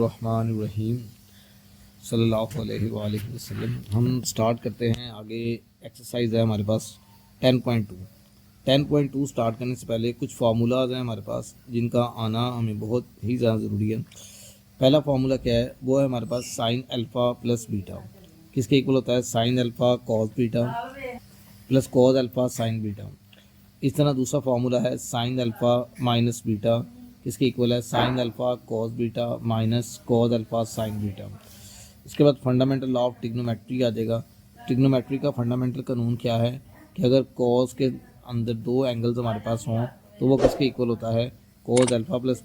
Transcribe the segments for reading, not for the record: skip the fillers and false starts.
बिस्मिल्लाहिर्रहमानिर्रहीम सल्लल्लाहु अलैहि वसल्लम। हम स्टार्ट करते हैं। आगे एक्सरसाइज है हमारे पास 10.2। 10.2 स्टार्ट करने से पहले कुछ फार्मूलाज हैं हमारे पास जिनका आना हमें बहुत ही ज़्यादा ज़रूरी है। पहला फार्मूला क्या है? वो है हमारे पास साइन अल्फ़ा प्लस बीटा। किसके इक्वल होता है? Sine alpha cos beta plus cos alpha sine beta. इस तरह दूसरा फार्मूला है साइन अल्फ़ा माइनस बीटा, किसके इक्वल है? Sine alpha cos beta minus cos alpha sine beta. इसके बाद फंडामेंटल लॉ ऑफ ट्रिग्नोमेट्री आ जाएगा। ट्रिग्नोमेट्री का फंडामेंटल कानून क्या है कि अगर कॉस के अंदर दो एंगल्स हमारे पास हों तो वो किसके इक्वल होता है? कॉस अल्फ़ा प्लस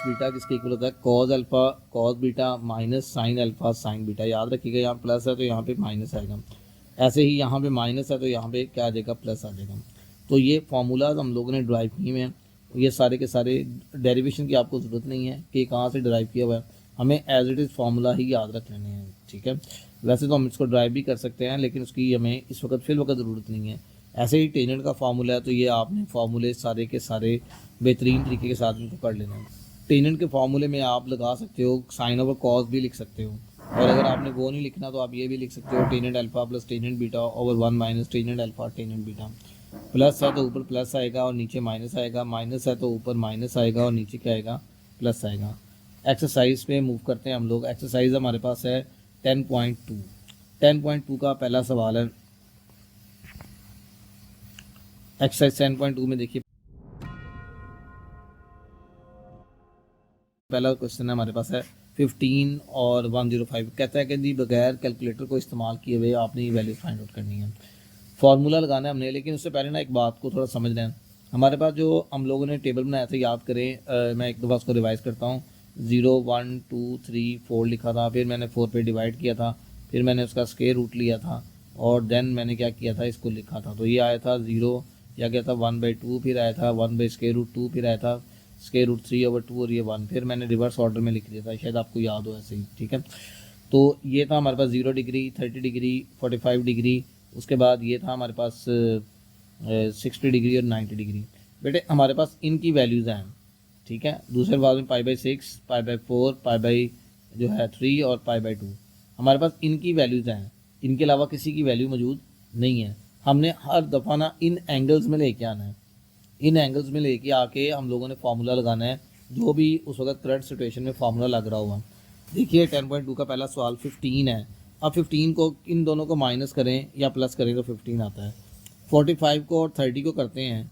बीटा किसके इक्वल होता है? Cos alpha cos beta minus sine alpha sine beta. याद रखिएगा, यहाँ प्लस है तो यहाँ पे माइनस आएगा, ऐसे ही यहाँ पे माइनस है तो यहाँ पे क्या आ जाएगा? प्लस आ जाएगा। तो ये फार्मूलाज हम लोगों ने ड्राइव किए हुए हैं। ये सारे के सारे डेरिवेशन की आपको ज़रूरत नहीं है कि कहाँ से ड्राइव किया हुआ है, हमें एज इट इज़ फार्मूला ही याद रख लेने हैं। ठीक है, वैसे तो हम इसको ड्राइव भी कर सकते हैं लेकिन उसकी हमें इस वक्त फिल वक्त ज़रूरत नहीं है। ऐसे ही टेनेंट का फार्मूला है तो ये आपने फार्मूले सारे के सारे बेहतरीन तरीके के साथ इनको कर लेना है। टेनेंट के फार्मूले में आप लगा सकते हो साइन ओवर कॉस भी लिख सकते हो, और अगर आपने वो नहीं लिखना तो आप ये भी लिख सकते हो tangent alpha plus tangent beta over 1 minus tangent alpha tangent beta. Plus है तो ऊपर प्लस आएगा और नीचे माइनस आएगा, माइनस है तो ऊपर माइनस आएगा और नीचे क्या आएगा? प्लस आएगा। एक्सरसाइज पे मूव करते हैं हम लोग। एक्सरसाइज हमारे पास है 10.2। 10.2 का पहला सवाल है। एक्सरसाइज 10.2 में देखिए, पहला क्वेश्चन है हमारे पास है 15 और 105। कहता है कि जी बगैर कैलकुलेटर को इस्तेमाल किए हुए आपने ये वैल्यूज फाइंड आउट करनी है। फार्मूला लगाना है हमने, लेकिन उससे पहले ना एक बात को थोड़ा समझ लें। हमारे पास जो हम लोगों ने टेबल बनाया था, याद करें, मैं एक दफ़ा उसको रिवाइज़ करता हूँ। 0 1 2 3 4 लिखा था, फिर मैंने 4 पे डिवाइड किया था, फिर मैंने उसका स्क्वायर रूट लिया था और देन मैंने क्या किया था? इसको लिखा था। तो ये आया था 0, या गया था 1/2, फिर आया था 1/√2, फिर आया था √3/2 और ये 1, फिर मैंने रिवर्स ऑर्डर में लिख दिया था, शायद आपको याद हो ऐसे ही। ठीक है, तो ये था हमारे पास 0 डिग्री, 30 डिग्री, 45 डिग्री। उसके बाद ये था हमारे पास 60 डिग्री और 90 डिग्री। बेटे हमारे पास इनकी वैल्यूज़ हैं। ठीक है, दूसरे बाद में π/6, π/4, π/3 और π/2 हमारे पास इनकी वैल्यूज़ हैं। इनके अलावा किसी की वैल्यू मौजूद नहीं है। हमने हर दफ़ा ना इन एंगल्स में लेके आना है। इन एंगल्स में लेके आके हम लोगों ने फार्मूला लगाना है, जो भी उस वक्त करंट सिचुएशन में फार्मूला लग रहा हुआ। देखिए 10.2 का पहला सवाल 15 है। अब 15 को इन दोनों को माइनस करें या प्लस करें तो 15 आता है। 45 को और 30 को करते हैं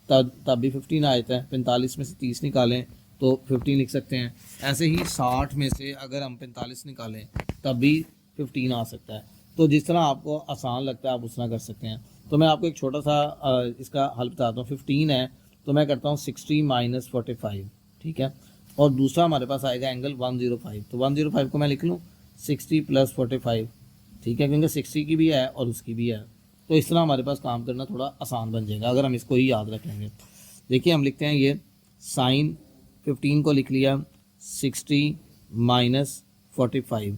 तब भी 15 आ जाता है। 45 में से 30 निकालें तो 15 लिख सकते हैं। ऐसे ही 60 में से अगर हम 45 निकालें तब भी 15 आ सकता है। तो जिस तरह आपको आसान लगता है आप उस तरह कर सकते हैं। तो मैं आपको एक छोटा सा इसका हल बताता हूँ। 15 है तो मैं करता हूँ 60 - 45। ठीक है, और दूसरा हमारे पास आएगा एंगल 105। तो 105 को मैं लिख लूँ 60 + 45। ठीक है, क्योंकि 60 की भी है और उसकी भी है, तो इस तरह हमारे पास काम करना थोड़ा आसान बन जाएगा अगर हम इसको ही याद रखेंगे। देखिए हम लिखते हैं ये साइन 15 को लिख लिया 60 - 45।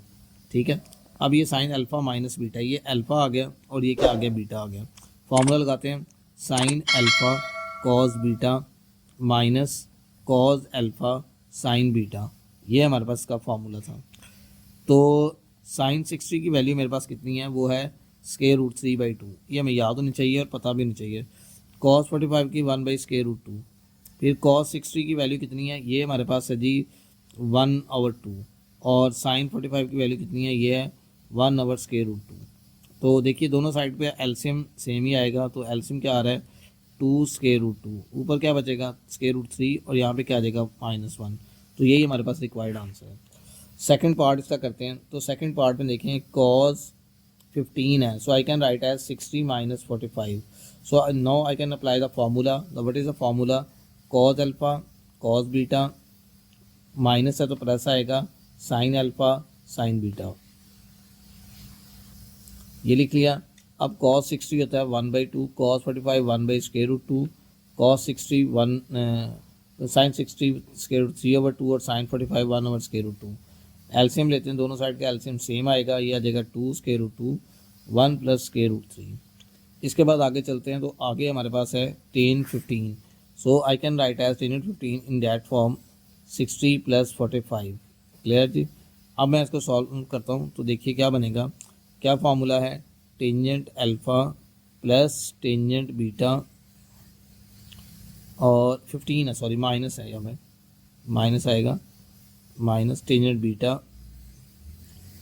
ठीक है, अब ये साइन अल्फ़ा माइनस बीटा, ये अल्फ़ा आ गया और ये क्या आ गया? बीटा आ गया। फॉर्मूला लगाते हैं sine alpha cos beta minus cos alpha sine beta. ये हमारे पास का फार्मूला था। तो साइन 60 की वैल्यू मेरे पास कितनी है? वो है √3/2। ये हमें याद होनी चाहिए और पता भी नहीं चाहिए। कॉस 45 की 1/√2। फिर कॉस 60 की वैल्यू कितनी है? ये हमारे पास है जी 1/2। और साइन 45 की वैल्यू कितनी है? ये है 1/√2। तो देखिए दोनों साइड पे एलसीएम सेम ही आएगा। तो एलसीएम क्या आ रहा है? 2√2। ऊपर क्या बचेगा? √3 और यहाँ पे क्या आ जाएगा? -1। तो यही हमारे पास रिक्वायर्ड आंसर है। सेकंड पार्ट इसका करते हैं। तो सेकंड पार्ट में देखें कॉस 15 है, so I can write as 60 - 45। So now I can apply the formula. What is the formula? Cos alpha cos beta, minus है तो प्लस आएगा, साइन अल्फ़ा साइन बीटा। ये लिख लिया। अब cos 60 होता है 1/2, cos 45 1/√2, cos 60 1 साइन 60 √3/2 और साइन 45 1/√2। एलसीएम लेते हैं, दोनों साइड का एलसीएम सेम आएगा। ये आ जाएगा 2√2 1 + √3। इसके बाद आगे चलते हैं। तो आगे हमारे पास है tan 15। So I can write as tan 15 in that form 60 plus 45। Clear जी। अब मैं इसको सॉल्व करता हूँ तो देखिए क्या बनेगा। क्या फार्मूला है, tangent alpha plus tangent beta और 15 है, सॉरी माइनस है, यहाँ पे माइनस आएगा, minus tangent beta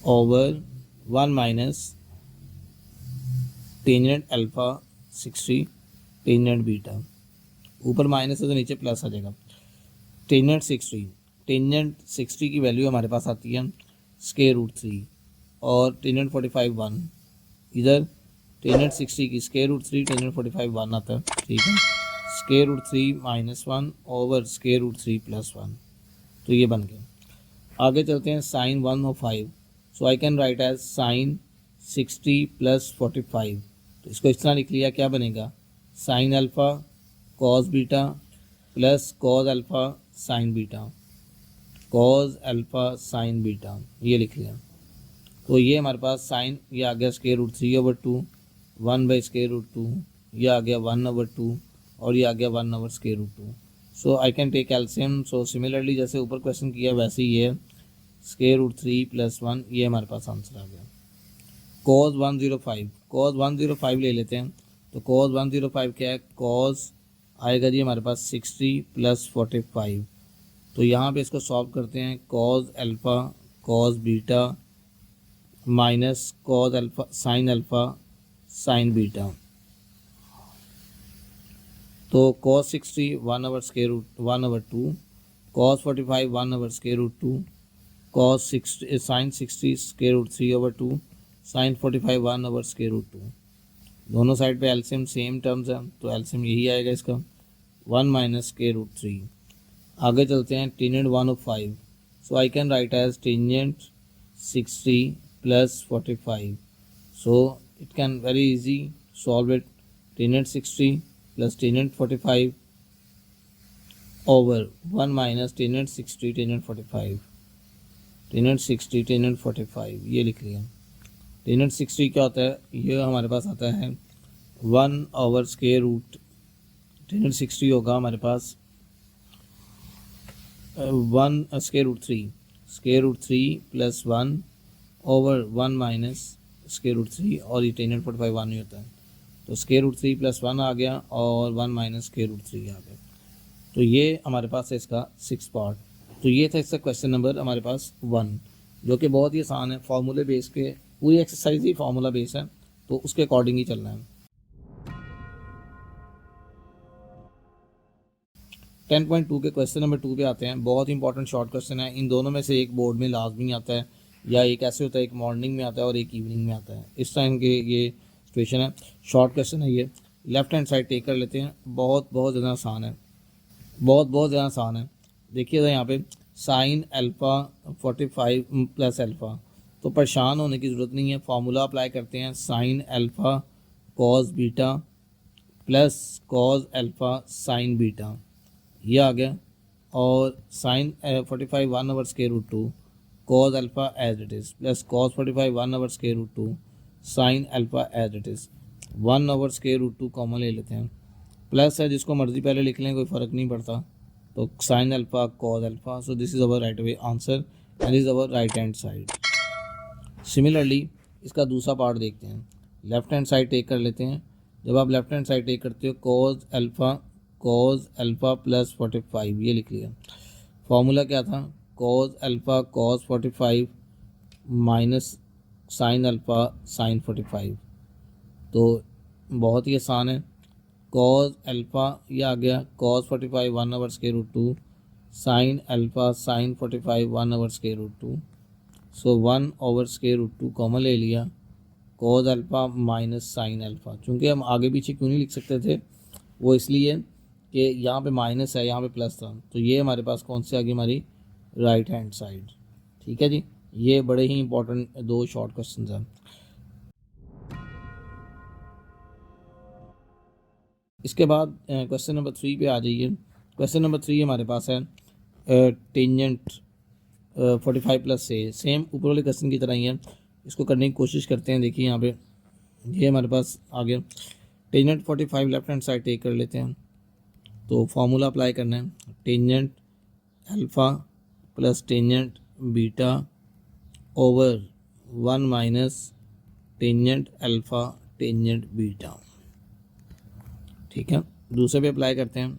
over 1 minus tangent alpha 60 tangent beta, ऊपर माइनस है तो नीचे प्लस आ जाएगा। टेंजेंट 60 की वैल्यू हमारे पास आती है स्क्वायर रूट 3 और टेंजेंट 45 1, इधर टेंजेंट 60 की स्क्वायर रूट 3 टेंजेंट 45 1 आता है, ठीक है। Square root 3 minus 1 over square root 3 plus 1, तो ये बन गया। आगे चलते हैं साइन 1 और 5, so I can write as sine 60 plus 45, तो इसको इस तरह लिख लिया, क्या बनेगा, sine alpha cos beta plus cos alpha sine beta, cos alpha sine beta, ये लिख लिया। तो ये हमारे पास साइन, ये आ गया square root 3/2 1 by square root 2, ये आ गया 1/2 और ये आ गया 1 square root 2। So I can take LCM. So similarly जैसे ऊपर क्वेश्चन किया वैसे ही ये स्क्वायर रूट 3 प्लस 1, ये हमारे पास आंसर आ गया। कॉस 105 ले लेते हैं, तो कॉस 105 क्या है, कॉस आएगा जी हमारे पास 60 प्लस 45, तो यहाँ पे इसको सॉल्व करते हैं, cos alpha cos beta minus cos alpha sine beta, तो cos 60 1/2, cos 45 1/2, cos 60 sine 60 square root 3/2, sine 45 1/2। दोनों साइड पे एलसीएम सेम टर्म्स है, तो एलसीएम यही आएगा इसका 1 माइनस स्क्वायर रूट 3। आगे चलते हैं tangent 105, so I can write as tangent 60 plus 45, so it can very easy solve it, tangent 60 plus tangent 45 over 1 minus tangent 60 tangent 45, tangent 60 tangent 45, ये लिख लिया। टेंजेंट 60 क्या होता है, ये हमारे पास आता है 1 ओवर स्क्वायर रूट, टेंजेंट 60 होगा हमारे पास 1 square root 3 plus 1 over 1 minus square root 3, और ये टेंजेंट 45 1 ही होता है, तो स्क्वायर रूट 3 प्लस 1 आ गया और 1 माइनस स्क्वायर रूट 3 आ गया। तो ये हमारे पास है इसका 6 पार्ट। तो ये था इसका क्वेश्चन नंबर हमारे पास 1, जो कि बहुत ही आसान है, फार्मूले बेस के, पूरी एक्सरसाइज ही फार्मूला बेस है, तो उसके अकॉर्डिंग ही चलना है। 10.2 के क्वेश्चन नंबर 2 पे आते हैं। बहुत इंपॉर्टेंट शॉर्ट क्वेश्चन है, इन दोनों में से एक बोर्ड में लाजमी आता है, या एक ऐसे होता है एक मॉर्निंग में आता है और एक इवनिंग में आता है, इस टाइम के ये सिचुएशन है। शॉर्ट क्वेश्चन है ये, लेफ्ट हैंड साइड टेक कर लेते हैं। बहुत ज़्यादा आसान है, बहुत ज़्यादा आसान है। देखिएगा यहाँ पे साइन अल्फ़ा 45 प्लस अल्फ़ा, तो परेशान होने की ज़रूरत नहीं है, फार्मूला अप्लाई करते हैं, sine alpha cos beta plus cos alpha sine beta, ये आ गया, और sine 45 1/√2 cos alpha as it is plus cos 45 1/√2 sine alpha as it is, 1/√2 common ले लेते हैं, प्लस है जिसको मर्जी पहले लिख लें, कोई फ़र्क नहीं पड़ता, तो sign alpha cos alpha, so this is our right way answer and is our right hand side. Similarly इसका दूसरा पार्ट देखते हैं, लेफ्ट हैंड साइड टेक कर लेते हैं। जब आप लेफ्ट हैंड साइड टेक करते हो, कॉस अल्फ़ा प्लस 45, ये लिख लिया। फॉर्मूला क्या था, cos alpha cos 45 minus sine alpha sign 45, तो बहुत ही आसान है, कॉस अल्फ़ा ये आ गया, कॉस 45 1/√2 साइन अल्फ़ा साइन 45 1/√2, सो 1/√2 कॉमन ले लिया, cos alpha minus sine alpha, चूँकि हम आगे पीछे क्यों नहीं लिख सकते थे, वो इसलिए कि यहाँ पे माइनस है यहाँ पे प्लस था, तो ये हमारे पास कौन सी आ गई, हमारी राइट हैंड साइड। ठीक है जी, ये बड़े ही इंपॉर्टेंट दो शॉर्ट क्वेश्चन हैं। इसके बाद क्वेश्चन नंबर 3 पे आ जाइए। क्वेश्चन नंबर 3 हमारे पास है टेंजेंट 45 प्लस से, सेम ऊपर वाले क्वेश्चन की तरह ही है, इसको करने की कोशिश करते हैं। देखिए यहाँ पे ये हमारे पास आ गया, tangent 45 left hand side take कर लेते हैं, तो फार्मूला अप्लाई करना है, tangent alpha plus tangent beta over 1 minus tangent alpha tangent beta. ठीक है, दूसरे पे अप्लाई करते हैं,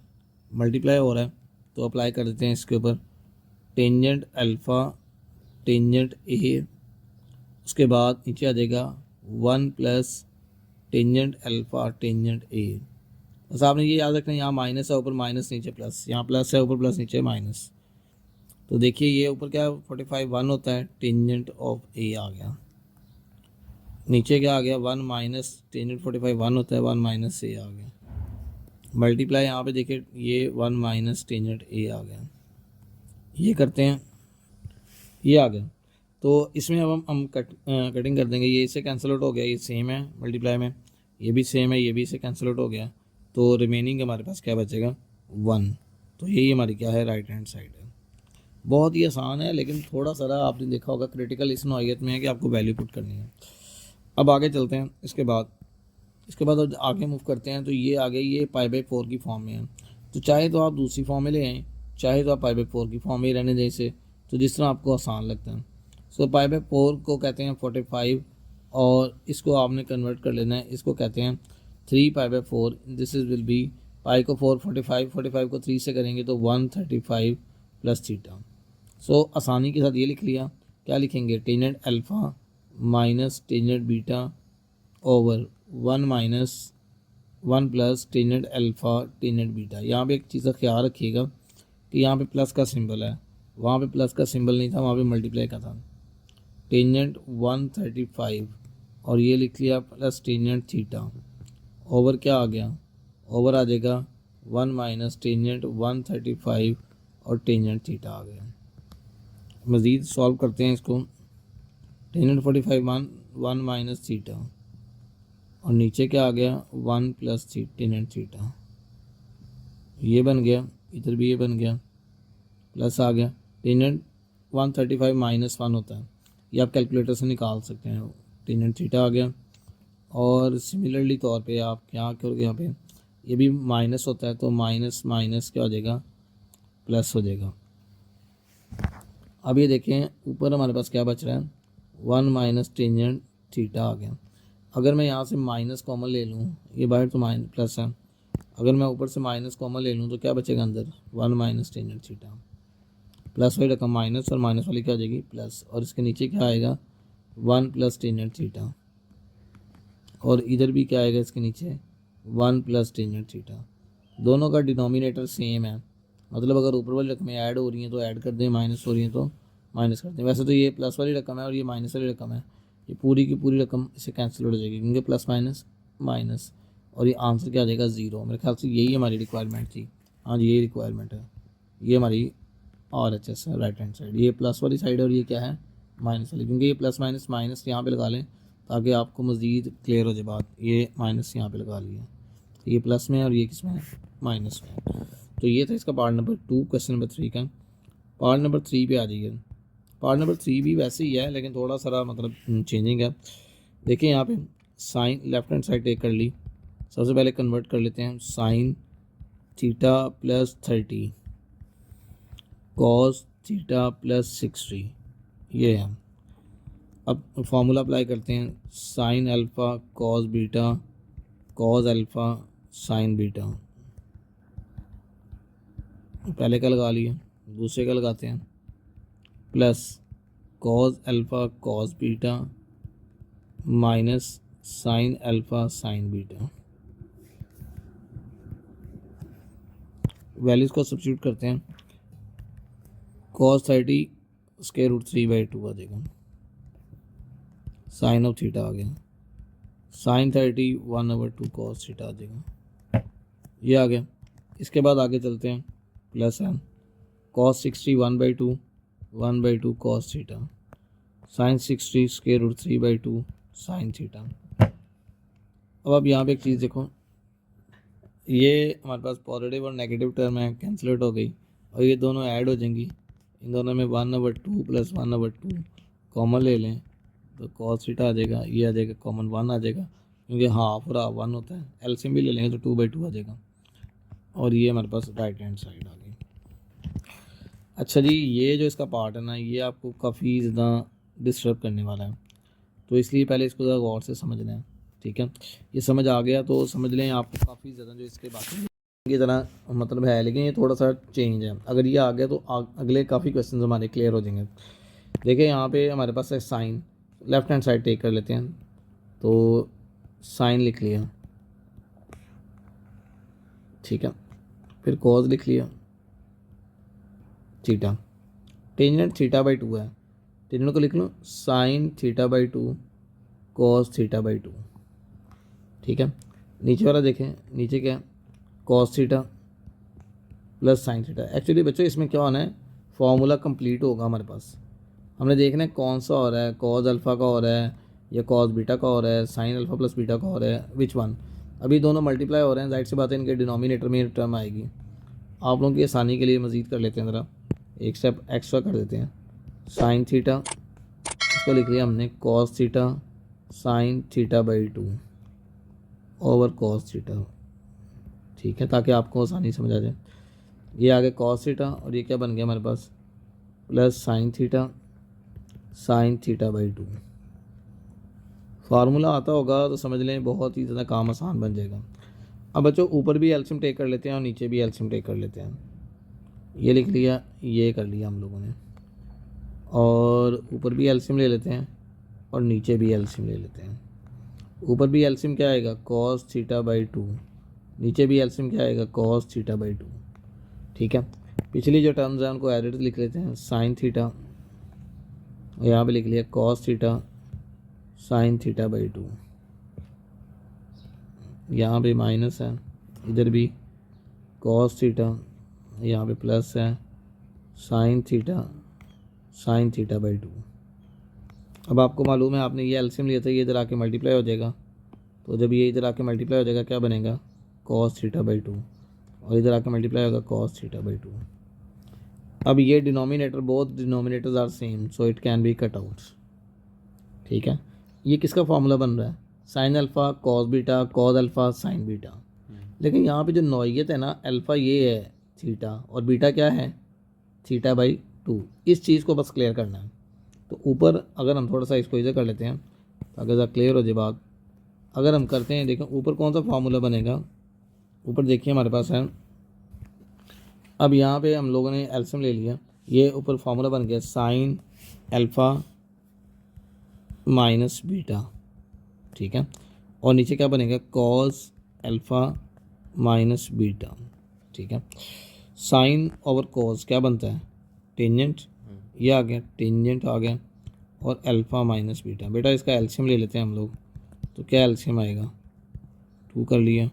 मल्टीप्लाई हो रहा है तो अप्लाई कर देते हैं इसके ऊपर टेंजेंट अल्फ़ा टेंजेंट ए, उसके बाद नीचे आ जाएगा 1 प्लस टेंजेंट अल्फ़ा टेंजेंट ए। बस आपने ये याद रखना है, यहाँ माइनस है ऊपर माइनस नीचे प्लस, यहाँ प्लस है ऊपर प्लस नीचे माइनस। तो देखिए ये ऊपर क्या 45 1 होता है, टेंजेंट ऑफ ए आ गया, नीचे क्या आ गया 1 माइनस टेंजेंट 45 1 होता है 1 माइनस ए आ गया, मल्टीप्लाई यहाँ पे देखिए ये 1 माइनस टेंजेंट ए आ गया। ये करते हैं, ये आ गया। तो इसमें अब हम कटिंग कर देंगे, ये इससे कैंसिल आउट हो गया, ये सेम है मल्टीप्लाई में, ये भी सेम है, ये भी इससे कैंसिल आउट हो गया, तो रिमेनिंग हमारे पास क्या बचेगा 1। तो यही हमारी क्या है राइट हैंड साइड है। बहुत ही आसान है, लेकिन थोड़ा सा आपने देखा होगा क्रिटिकल इस नौइयत में है कि आपको वैल्यू पुट करनी है। अब आगे चलते हैं, इसके बाद आगे मूव करते हैं। तो ये आगे ये π/4 की फॉर्म में है, तो चाहे तो आप दूसरी फॉर्म में ले आएँ, चाहे तो आप π/4 की फॉर्म में ही रहने दें इसे, तो जिस तरह आपको आसान लगता है। सो π/4 को कहते हैं 45 और इसको आपने कन्वर्ट कर लेना है, इसको कहते हैं 3 π/4। दिस इज विल बी पाई को 4 45 को 3 से करेंगे तो 135 प्लस थीटा। सो आसानी के साथ ये लिख लिया, क्या लिखेंगे tangent alpha minus tangent beta over 1 minus 1 plus tangent alpha tangent beta. यहाँ पे एक चीज़ का ख्याल रखिएगा कि यहाँ पे प्लस का सिंबल है, वहाँ पे प्लस का सिंबल नहीं था, वहाँ पे मल्टीप्लाई का था। टेंजेंट 135 और ये लिख लिया प्लस टेंजेंट थीटा ओवर क्या आ गया, ओवर आ जाएगा 1 माइनस टेंजेंट 135 और टेंजेंट थीटा आ गया। मज़ीद सॉल्व करते हैं इसको, टेंजेंट 45 1 माइनस थीटा और नीचे क्या आ गया 1 प्लस टेंजेंट थीटा, ये बन गया, इधर भी ये बन गया, प्लस आ गया। टेंजेंट 135 माइनस 1 होता है, ये आप कैलकुलेटर से निकाल सकते हैं, टेंजेंट थीटा आ गया। और सिमिलरली तौर पे आप क्या करोगे, यहाँ पे ये भी माइनस होता है तो माइनस माइनस क्या हो जाएगा प्लस हो जाएगा। अब ये देखें ऊपर हमारे पास क्या बच रहा है 1 माइनस टेंजेंट थीटा आ गया। अगर मैं यहाँ से माइनस कॉमन ले लूँ, ये बाहर तो माइनस प्लस है, अगर मैं ऊपर से माइनस कॉमन ले लूँ तो क्या बचेगा अंदर 1 माइनस टेंजेंट थीटा, प्लस वाली रकम माइनस और माइनस वाली क्या हो जाएगी प्लस, और इसके नीचे क्या आएगा 1 प्लस टेंजेंट थीटा, और इधर भी क्या आएगा इसके नीचे 1 प्लस टेंजेंट थीटा। दोनों का डिनोमिनेटर सेम है, मतलब अगर ऊपर वाली रकमें ऐड हो रही हैं तो ऐड कर दें, माइनस हो रही हैं तो माइनस कर दें। वैसे तो ये प्लस वाली रकम है और ये माइनस वाली रकम है, ये पूरी की पूरी रकम इससे कैंसिल हो जाएगी क्योंकि प्लस माइनस माइनस, और ये आंसर क्या आ जाएगा 0। मेरे ख्याल से यही हमारी रिक्वायरमेंट थी। हाँ जी यही रिक्वायरमेंट है, ये हमारी RHS है राइट हैंड साइड, ये प्लस वाली साइड है और ये क्या है माइनस वाली, क्योंकि ये प्लस माइनस माइनस यहाँ पे लगा लें ताकि आपको मज़ीद क्लियर हो जाए बात। ये माइनस यहाँ पे लगा लिया, ये प्लस में है और ये किस में है माइनस में है। तो ये था इसका पार्ट नंबर 2 क्वेश्चन नंबर 3 का। पार्ट नंबर 3 पे आ जाइए। पार्ट नंबर 3 भी वैसे ही है लेकिन थोड़ा सा मतलब चेंजिंग है। देखिए यहाँ पे sine left hand side take कर ली, सबसे पहले कन्वर्ट कर लेते हैं sine theta plus 30 cos theta plus 60, ये है। अब फॉर्मूला अप्लाई करते हैं, sine alpha cos beta cos alpha sine beta, पहले का लगा लिया, दूसरे का लगाते हैं plus cos alpha cos beta minus sine alpha sine beta. Values को सब्स्टिट्यूट करते हैं, कॉस 30 स्क्वायर रूट 3/2 आ जाएगा, साइन ऑफ थीटा आ गया, साइन 30 1/2 कॉस थीटा आ जाएगा, ये आ गया। इसके बाद आगे चलते हैं, प्लस है cos 60 1/2 cos theta, sine 60 square root 3/2 sine theta. अब आप यहाँ पे एक चीज़ देखो, ये हमारे पास पॉजिटिव और नेगेटिव टर्म है, कैंसिल आउट हो गई और ये दोनों ऐड हो जाएंगी। इन दोनों में 1/2 प्लस 1/2 कॉमन ले लें तो कॉस थीटा आ जाएगा, ये आ जाएगा कॉमन 1 आ जाएगा क्योंकि हाफ और हाफ 1 होता है, एलसीएम भी ले लेंगे तो 2/2 आ जाएगा, और ये हमारे पास राइट हैंड साइड आ गई। अच्छा जी, ये जो इसका पार्ट है ना, ये आपको काफ़ी ज़्यादा डिस्टर्ब करने वाला है, तो इसलिए पहले इसको ज़रा गौर से समझ लें। ठीक है, ये समझ आ गया तो समझ लें आपको काफ़ी ज़्यादा जो इसके बाकी की तरह मतलब है, लेकिन ये थोड़ा सा चेंज है। अगर ये आ गया तो अगले काफ़ी क्वेश्चन हमारे क्लियर हो जाएंगे। देखिए यहाँ पे हमारे पास है sine, left hand side take कर लेते हैं, तो साइन लिख लिया। ठीक है, फिर कॉज लिख लिया, थीटा, टेंजेंट थीटा बाई 2 है, टेंजेंट को लिख लो sine theta by 2 cos theta by 2। ठीक है, नीचे वाला देखें, नीचे क्या है, cos theta plus sine theta. Actually बच्चों इसमें क्या होना है, फॉर्मूला कंप्लीट होगा हमारे पास। हमने देखना है कौन सा हो रहा है, कॉज अल्फ़ा का हो रहा है या कॉज बीटा का हो रहा है, साइन अल्फ़ा प्लस बीटा का हो रहा है, विच वन। अभी दोनों मल्टीप्लाई हो रहे हैं, जाहिर सी बात है इनके डिनोमिनेटर में टर्म आएगी। आप लोगों की आसानी के लिए मज़ीद कर लेते हैं, ज़रा एक स्टेप एक्स्ट्रा कर देते हैं। साइन थीटा, इसको लिख लिया हमने cos theta sign theta by 2 over cos theta. ठीक है, ताकि आपको आसानी समझ आ जाए। ये आ गया कॉस थीटा और ये क्या बन गया हमारे पास, plus sine theta by 2। Formula आता होगा तो समझ लें बहुत ही ज़्यादा काम आसान बन जाएगा। अब बच्चों ऊपर भी एल्शियम टेक कर लेते हैं और नीचे भी एल्शियम टेक कर लेते हैं। ये लिख लिया, ये कर लिया हम लोगों ने, और ऊपर भी एल्शियम ले लेते हैं और नीचे भी एल्शियम ले लेते हैं। ऊपर भी एल्शियम क्या आएगा, कॉस थीटा बाई 2, नीचे भी एल्शियम क्या आएगा, कॉस थीटा बाई 2। ठीक है, पिछली जो टर्म्स हैं उनको एडिट लिख लेते हैं, साइन थीटा, यहाँ पे लिख लिया cos theta sign theta by 2, यहाँ पे माइनस है, इधर भी कॉस थीटा, यहाँ पे प्लस है साइन थीटा बाई 2। अब आपको मालूम है आपने ये एल्शियम लिया था, ये इधर आके मल्टीप्लाई हो जाएगा, तो जब ये इधर आके मल्टीप्लाई हो जाएगा क्या बनेगा, कॉस थीटा बाई 2, और इधर आके मल्टीप्लाई होगा कॉस थीटा बाई 2। अब ये denominator, both denominators are same so it can be cut out. ठीक है, ये किसका फार्मूला बन रहा है, sine alpha cos beta cos alpha sine beta. लेकिन यहाँ पे जो नौइयत है ना, अल्फ़ा ये है थीटा और बीटा क्या है, थीटा बाई 2। इस चीज़ को बस क्लियर करना है। तो ऊपर अगर हम थोड़ा सा इसको इधर कर लेते हैं ताकि ज़रा क्लियर हो जाए बात। अगर हम करते हैं, देखें ऊपर कौन सा फार्मूला बनेगा, ऊपर देखिए हमारे पास है, अब यहाँ पे हम लोगों ने एल्शियम ले लिया, ये ऊपर फार्मूला बन गया साइन अल्फ़ा माइनस बीटा। ठीक है, और नीचे क्या बनेगा, कॉस अल्फ़ा माइनस बीटा। ठीक है, साइन ओवर कॉस क्या बनता है, टेंजेंट, ये आ गया टेंजेंट आ गया, और अल्फ़ा माइनस बीटा। बेटा इसका एल्शियम ले लेते हैं हम लोग, तो क्या एल्शियम आएगा, 2 कर लिया,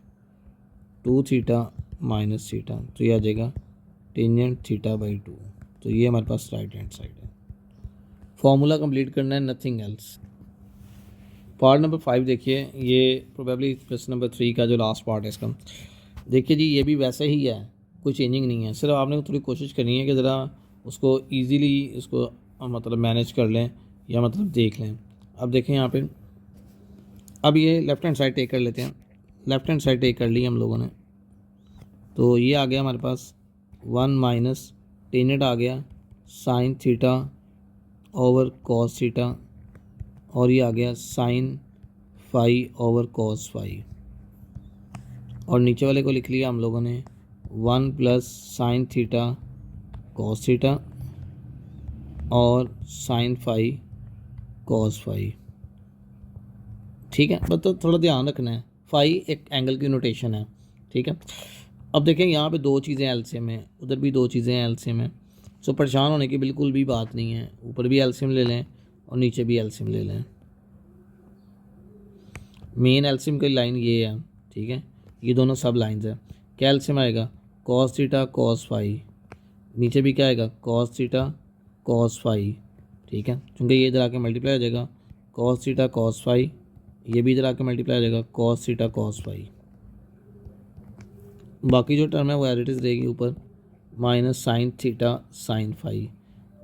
2 थीटा माइनस थीटा, तो ये आ जाएगा टेंजेंट थीटा बाई 2। तो ये हमारे पास राइट हैंड साइड है। फॉर्मूला कंप्लीट करना है, नथिंग एल्स। पार्ट नंबर 5 देखिए, ये प्रोबेबली क्वेश्चन नंबर 3 का जो लास्ट पार्ट है इसका। देखिए जी, ये भी वैसे ही है, कोई चेंजिंग नहीं है, सिर्फ आपने थोड़ी कोशिश करनी है कि ज़रा उसको ईजीली उसको मतलब मैनेज कर लें या मतलब देख लें। अब देखें यहाँ पे, अब ये लेफ़्ट हैंड साइड टेक कर लेते हैं, लेफ़्ट हैंड साइड टेक कर ली हम लोगों ने, तो ये आ गया हमारे पास 1 माइनस टेंजेंट आ गया sine theta over cos theta, और ये आ गया sine phi over cos phi, और नीचे वाले को लिख लिया हम लोगों ने 1 plus sine theta cos theta और साइन फाई कॉस फाई। ठीक है, बस तो थोड़ा ध्यान रखना है, फाई एक एंगल की नोटेशन है। ठीक है, अब देखें यहाँ पे 2 चीज़ें एलसीएम है, उधर भी 2 चीज़ें एलसीएम है, सो परेशान होने की बिल्कुल भी बात नहीं है। ऊपर भी एलसीएम ले लें और नीचे भी एलसीएम ले लें। मेन एलसीएम की लाइन ये है, ठीक है, ये दोनों सब लाइंस है। क्या एलसीएम आएगा, कॉस थीटा कॉस फाई, नीचे भी क्या आएगा, कॉस थीटा कॉस फाई। ठीक है, क्योंकि ये इधर आके मल्टीप्लाई हो जाएगा कॉस थीटा कॉस फाई, ये भी इधर आके मल्टीप्लाई हो जाएगा कॉस थीटा कॉस फाई। बाकी जो टर्म है वो एज इट इज़ रहेगी ऊपर, minus sine theta sine phi.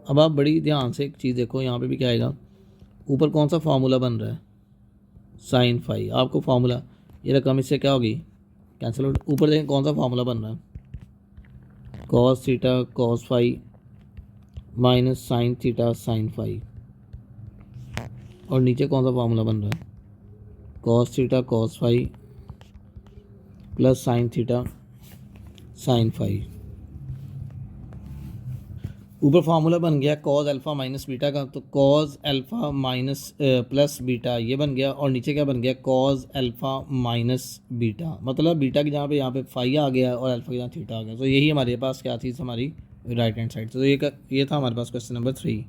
अब आप बड़ी ध्यान से एक चीज़ देखो, यहाँ पे भी क्या आएगा, ऊपर कौन सा फार्मूला बन रहा है, साइन फाई। आपको फार्मूला, ये रकम इससे क्या होगी, कैंसिल आउट। ऊपर देखें कौन सा फार्मूला बन रहा है, cos theta cos phi minus sine theta sine phi, और नीचे कौन सा फार्मूला बन रहा है, cos theta cos phi plus sine theta sine phi. ऊपर फार्मूला बन गया कॉज अल्फ़ा माइनस बीटा का, तो cos alpha minus plus beta ये बन गया, और नीचे क्या बन गया, कॉज अल्फ़ा माइनस बीटा, मतलब बीटा की जहाँ पे यहाँ पे फाई आ गया और अल्फ़ा की जहाँ थीटा आ गया। तो यही हमारे पास क्या थी हमारी राइट हैंड साइड। तो ये था हमारे पास क्वेश्चन नंबर 3।